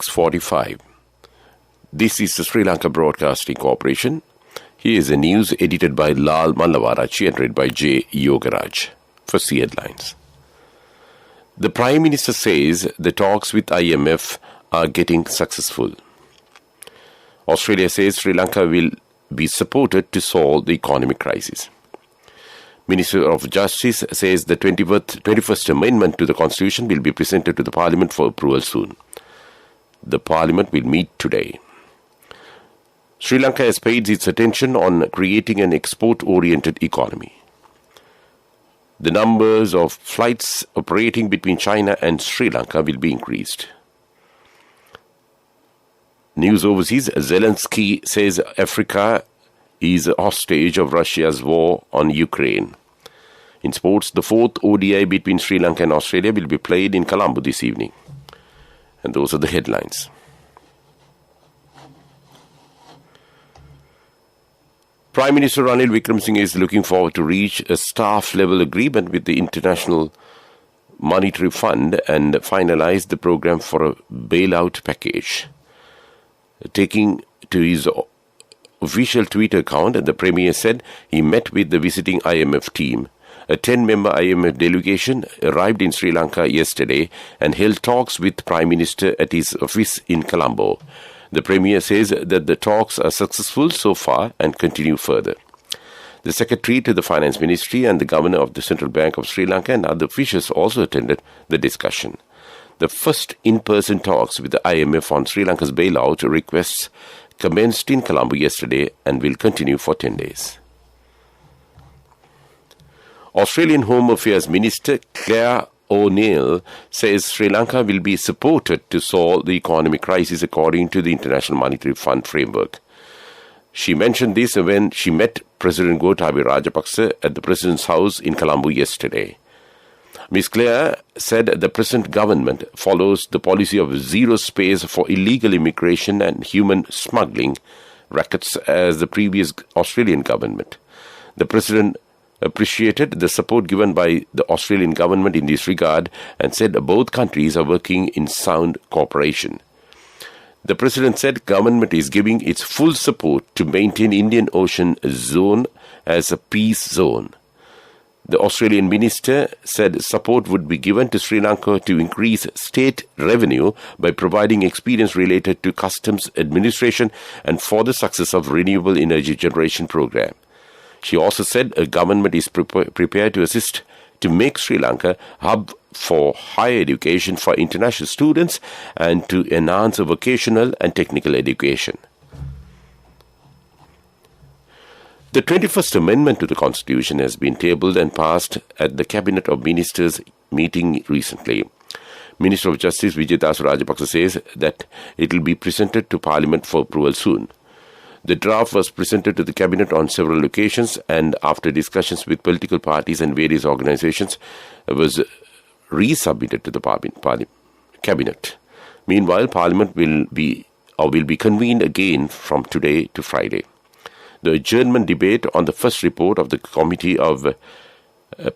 6:45. This is the Sri Lanka Broadcasting Corporation. Here is the news edited by Lal Mallavarachi and read by J. Yogaraj. First, the headlines. The Prime Minister says the talks with IMF are getting successful. Australia says Sri Lanka will be supported to solve the economic crisis. Minister of Justice says the 21st Amendment to the Constitution will be presented to the Parliament for approval soon. The Parliament will meet today. Sri Lanka has paid its attention on creating an export-oriented economy. The numbers of flights operating between China and Sri Lanka will be increased. News overseas, Zelensky says Africa is a hostage of Russia's war on Ukraine. In sports, the fourth ODI between Sri Lanka and Australia will be played in Colombo this evening. And those are the headlines. Prime Minister Ranil Wickremesinghe is looking forward to reach a staff-level agreement with the International Monetary Fund and finalize the program for a bailout package. Taking to his official Twitter account, the Premier said he met with the visiting IMF team. A 10-member IMF delegation arrived in Sri Lanka yesterday and held talks with Prime Minister at his office in Colombo. The Premier says that the talks are successful so far and continue further. The Secretary to the Finance Ministry and the Governor of the Central Bank of Sri Lanka and other officials also attended the discussion. The first in-person talks with the IMF on Sri Lanka's bailout requests commenced in Colombo yesterday and will continue for 10 days. Australian Home Affairs Minister Claire O'Neill says Sri Lanka will be supported to solve the economic crisis according to the International Monetary Fund framework. She mentioned this when she met President Gotabaya Rajapaksa at the President's house in Colombo yesterday. Ms. Claire said the present government follows the policy of zero space for illegal immigration and human smuggling rackets as the previous Australian government. The President appreciated the support given by the Australian government in this regard and said both countries are working in sound cooperation. The President said government is giving its full support to maintain Indian Ocean zone as a peace zone. The Australian minister said support would be given to Sri Lanka to increase state revenue by providing experience related to customs administration and for the success of renewable energy generation program. She also said a government is prepared to assist to make Sri Lanka a hub for higher education for international students and to enhance vocational and technical education. The 21st Amendment to the Constitution has been tabled and passed at the Cabinet of Ministers meeting recently. Minister of Justice Vijaydas Rajapaksa says that it will be presented to Parliament for approval soon. The draft was presented to the Cabinet on several occasions and after discussions with political parties and various organizations was resubmitted to the Cabinet. Meanwhile, Parliament will be convened again from today to Friday. The adjournment debate on the first report of the Committee of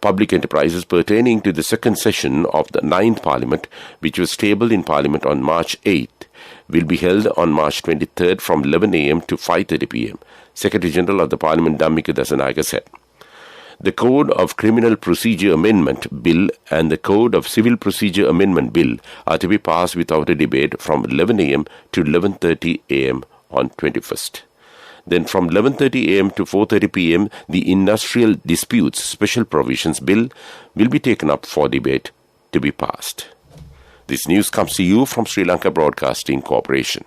Public Enterprises pertaining to the second session of the 9th Parliament, which was tabled in Parliament on March 8th, will be held on March 23rd from 11 a.m. to 5:30 p.m., Secretary General of the Parliament Dhammika Dasanayake said. The Code of Criminal Procedure Amendment Bill and the Code of Civil Procedure Amendment Bill are to be passed without a debate from 11 a.m. to 11:30 a.m. on 21st. Then from 11:30 a.m. to 4:30 p.m., the Industrial Disputes Special Provisions Bill will be taken up for debate to be passed. This news comes to you from Sri Lanka Broadcasting Corporation.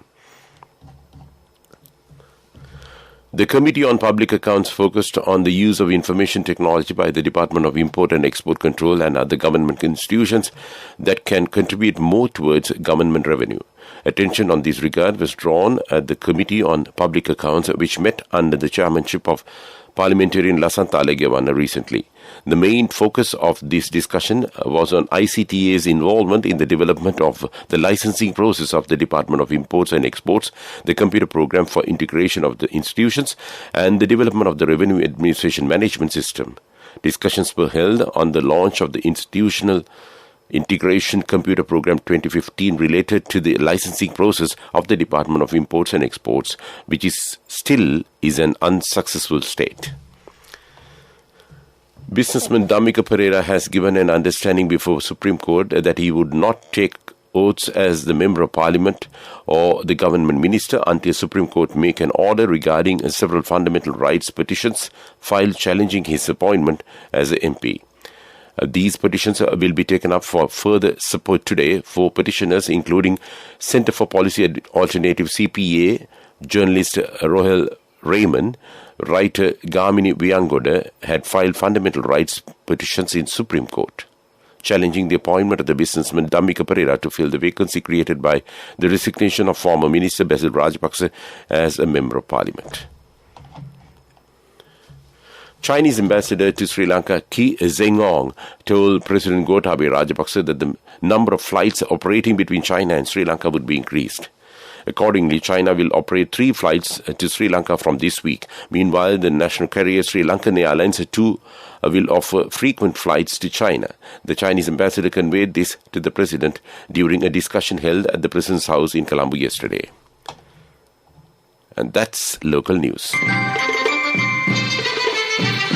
The Committee on Public Accounts focused on the use of information technology by the Department of Import and Export Control and other government institutions that can contribute more towards government revenue. Attention on this regard was drawn at the Committee on Public Accounts, which met under the chairmanship of Parliamentarian Lasantha Alegewana recently. The main focus of this discussion was on ICTA's involvement in the development of the licensing process of the Department of Imports and Exports, the computer program for integration of the institutions, and the development of the Revenue Administration Management System. Discussions were held on the launch of the Integration Computer Program 2015 related to the licensing process of the Department of Imports and Exports, which still is an unsuccessful state. Businessman Dhammika Pereira has given an understanding before Supreme Court that he would not take oaths as the Member of Parliament or the government minister until Supreme Court make an order regarding several fundamental rights petitions filed challenging his appointment as a MP. These petitions will be taken up for further support today for petitioners including Centre for Policy Alternative CPA, journalist Rohel Raymond, writer Gamini Viyangoda had filed fundamental rights petitions in Supreme Court, challenging the appointment of the businessman Dhammika Pereira to fill the vacancy created by the resignation of former Minister Basil Rajapaksa as a Member of Parliament. Chinese ambassador to Sri Lanka Ki Zengong told President Gotabaya Rajapaksa that the number of flights operating between China and Sri Lanka would be increased. Accordingly, China will operate 3 flights to Sri Lanka from this week. Meanwhile, the national carrier Sri Lankan Airlines too will offer frequent flights to China. The Chinese ambassador conveyed this to the president during a discussion held at the president's house in Colombo yesterday. And that's local news.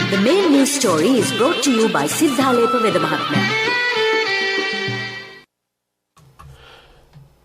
The main news story is brought to you by Siddhalepa Vedamahatmya.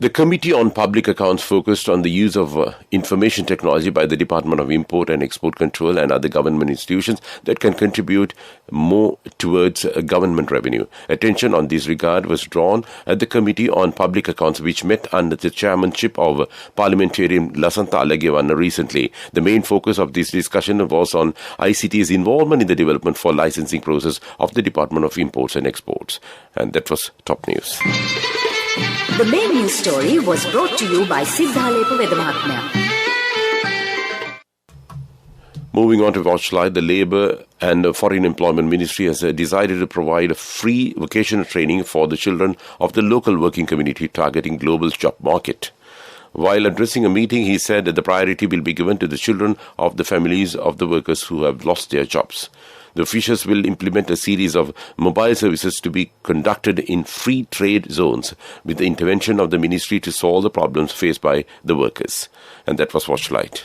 The Committee on Public Accounts focused on the use of information technology by the Department of Import and Export Control and other government institutions that can contribute more towards government revenue. Attention on this regard was drawn at the Committee on Public Accounts, which met under the chairmanship of Parliamentarian Lasantha Alagiawanna recently. The main focus of this discussion was on ICT's involvement in the development for licensing process of the Department of Imports and Exports. And that was top news. The main news story was brought to you by Siddhalepa Vedamahatmya. Moving on to Watchlight, the Labour and Foreign Employment Ministry has decided to provide a free vocational training for the children of the local working community targeting global job market. While addressing a meeting, he said that the priority will be given to the children of the families of the workers who have lost their jobs. The officials will implement a series of mobile services to be conducted in free trade zones with the intervention of the ministry to solve the problems faced by the workers. And that was Watchlight.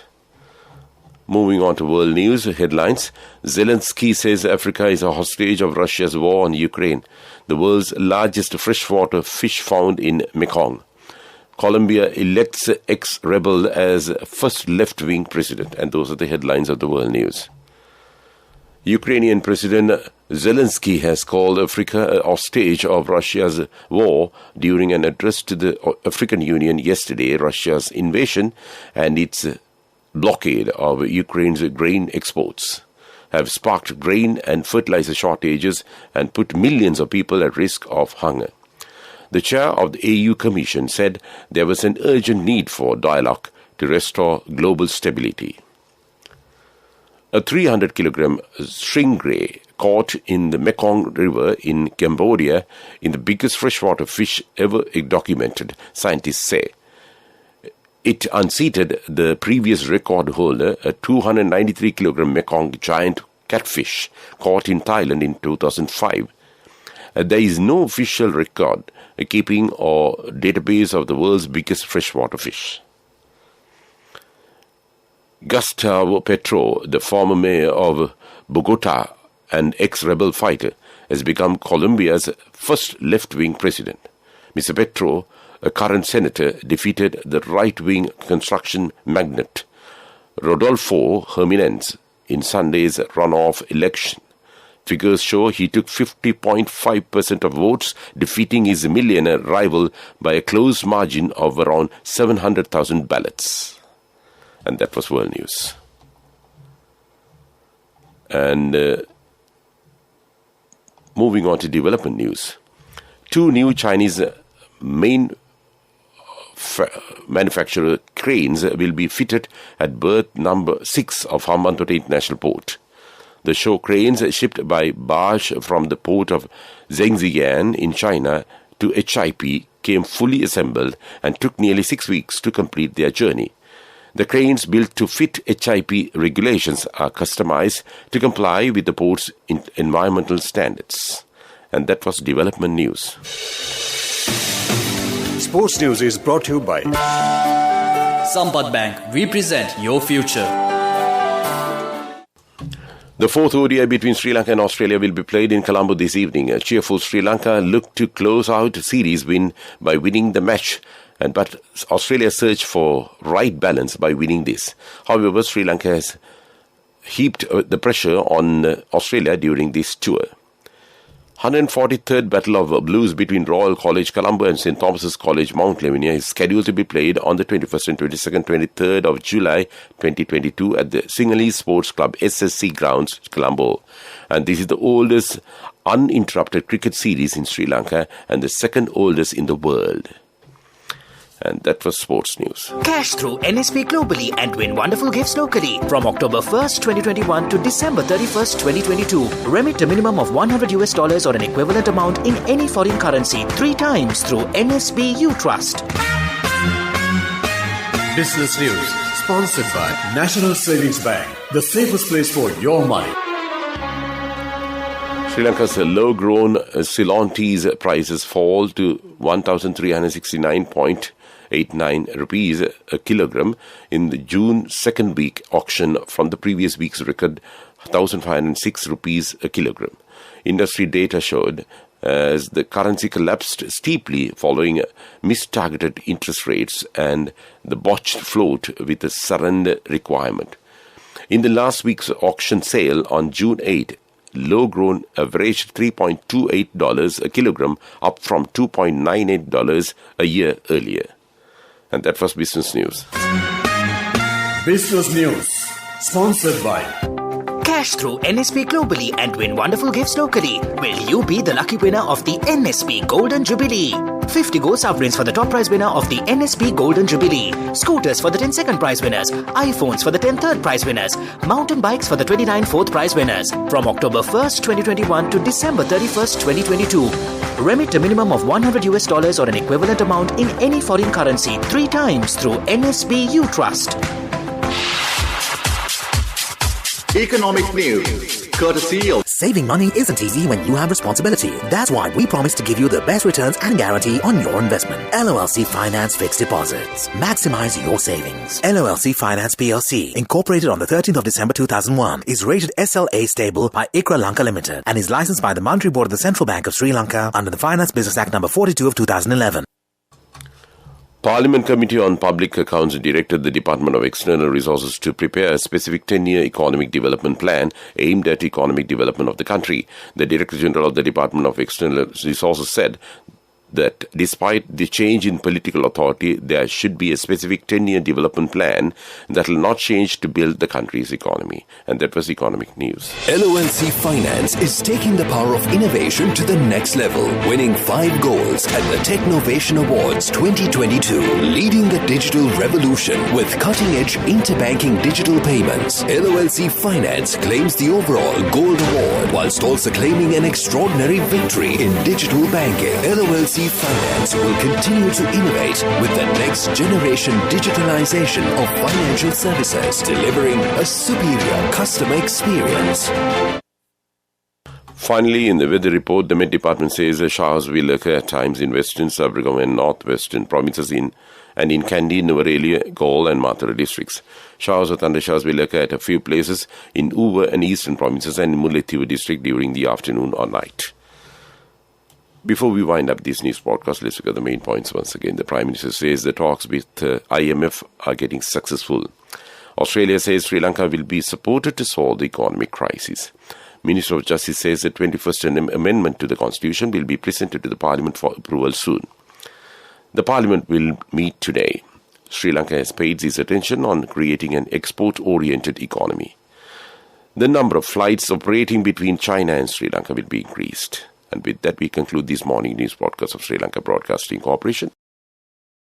Moving on to world news headlines. Zelensky says Africa is a hostage of Russia's war on Ukraine. The world's largest freshwater fish found in Mekong. Colombia elects ex-rebel as first left-wing president. And those are the headlines of the world news. Ukrainian President Zelensky has called Africa a hostage of Russia's war during an address to the African Union yesterday. Russia's invasion and its blockade of Ukraine's grain exports have sparked grain and fertilizer shortages and put millions of people at risk of hunger. The chair of the AU Commission said there was an urgent need for dialogue to restore global stability. A 300-kilogram stingray caught in the Mekong River in Cambodia in the biggest freshwater fish ever documented, scientists say. It unseated the previous record holder, a 293-kilogram Mekong giant catfish caught in Thailand in 2005. There is no official record keeping or database of the world's biggest freshwater fish. Gustavo Petro, the former mayor of Bogota and ex-rebel fighter, has become Colombia's first left-wing president. Mr. Petro, a current senator, defeated the right-wing construction magnate Rodolfo Herminez in Sunday's runoff election. Figures show he took 50.5% of votes, defeating his millionaire rival by a close margin of around 700,000 ballots. And that was world news. And moving on to development news. 2 new Chinese main manufacturer cranes will be fitted at berth number 6 of Hambantota International Port. The show cranes shipped by barge from the port of Zhengzhian in China to HIP came fully assembled and took nearly 6 weeks to complete their journey. The cranes built to fit HIP regulations are customized to comply with the port's environmental standards. And that was development news. Sports news is brought to you by Sampath Bank. We present your future. The fourth ODI between Sri Lanka and Australia will be played in Colombo this evening. A cheerful Sri Lanka looked to close out the series win by winning the match, but Australia searched for right balance by winning this. However, Sri Lanka has heaped the pressure on Australia during this tour. 143rd Battle of Blues between Royal College Colombo and St. Thomas's College Mount Lavinia is scheduled to be played on the 21st and 22nd, 23rd of July 2022 at the Sinhalese Sports Club SSC grounds, Colombo. And this is the oldest uninterrupted cricket series in Sri Lanka and the second oldest in the world. And that was sports news. Cash through NSP globally and win wonderful gifts locally. From October 1st, 2021 to December 31st, 2022. Remit a minimum of $100 or an equivalent amount in any foreign currency 3 times through NSB U Trust. Business News, sponsored by National Savings Bank, the safest place for your money. Sri Lanka's low-grown Ceylon tea's prices fall to 1,369.89 rupees a kilogram in the June second week auction from the previous week's record 1,506 rupees a kilogram. Industry data showed as the currency collapsed steeply following mistargeted interest rates and the botched float with a surrender requirement. In the last week's auction sale on June 8, low-grown averaged $3.28 a kilogram, up from $2.98 a year earlier. And that was Business News. Business News, sponsored by Cash through NSP globally and win wonderful gifts locally. Will you be the lucky winner of the NSP Golden Jubilee? 50 gold sovereigns for the top prize winner of the NSP Golden Jubilee. Scooters for the 10 second prize winners. iPhones for the 10 third prize winners. Mountain bikes for the 29 fourth prize winners. From October 1st, 2021 to December 31st, 2022. Remit a minimum of $100 or an equivalent amount in any foreign currency 3 times through NSB U Trust. Economic news, courtesy of Saving money isn't easy when you have responsibility. That's why we promise to give you the best returns and guarantee on your investment. LOLC Finance Fixed Deposits. Maximize your savings. LOLC Finance PLC, incorporated on the 13th of December 2001, is rated SLA stable by ICRA Lanka Limited and is licensed by the Monetary Board of the Central Bank of Sri Lanka under the Finance Business Act No. 42 of 2011. Parliament Committee on Public Accounts directed the Department of External Resources to prepare a specific 10-year economic development plan aimed at economic development of the country. The Director General of the Department of External Resources said that despite the change in political authority, there should be a specific 10-year development plan that will not change to build the country's economy. And that was economic news. LOLC Finance is taking the power of innovation to the next level, winning 5 golds at the Technovation Awards 2022, leading the digital revolution with cutting-edge interbanking digital payments. LOLC Finance claims the overall gold award, whilst also claiming an extraordinary victory in digital banking. LOLC Finance will continue to innovate with the next generation digitalization of financial services, delivering a superior customer experience. Finally, in the weather report, the Met Department says showers will occur at times in western, Sabregam and northwestern provinces in Kandy, Nuwara, Galle and Mathura districts. Showers or thundershowers will occur at a few places in Uva and eastern provinces and Mullaitivu district during the afternoon or night. Before we wind up this news broadcast, let's look at the main points once again. The Prime Minister says the talks with IMF are getting successful. Australia says Sri Lanka will be supported to solve the economic crisis. Minister of Justice says the 21st Amendment to the Constitution will be presented to the Parliament for approval soon. The Parliament will meet today. Sri Lanka has paid its attention on creating an export-oriented economy. The number of flights operating between China and Sri Lanka will be increased. And with that, we conclude this morning news broadcast of Sri Lanka Broadcasting Corporation.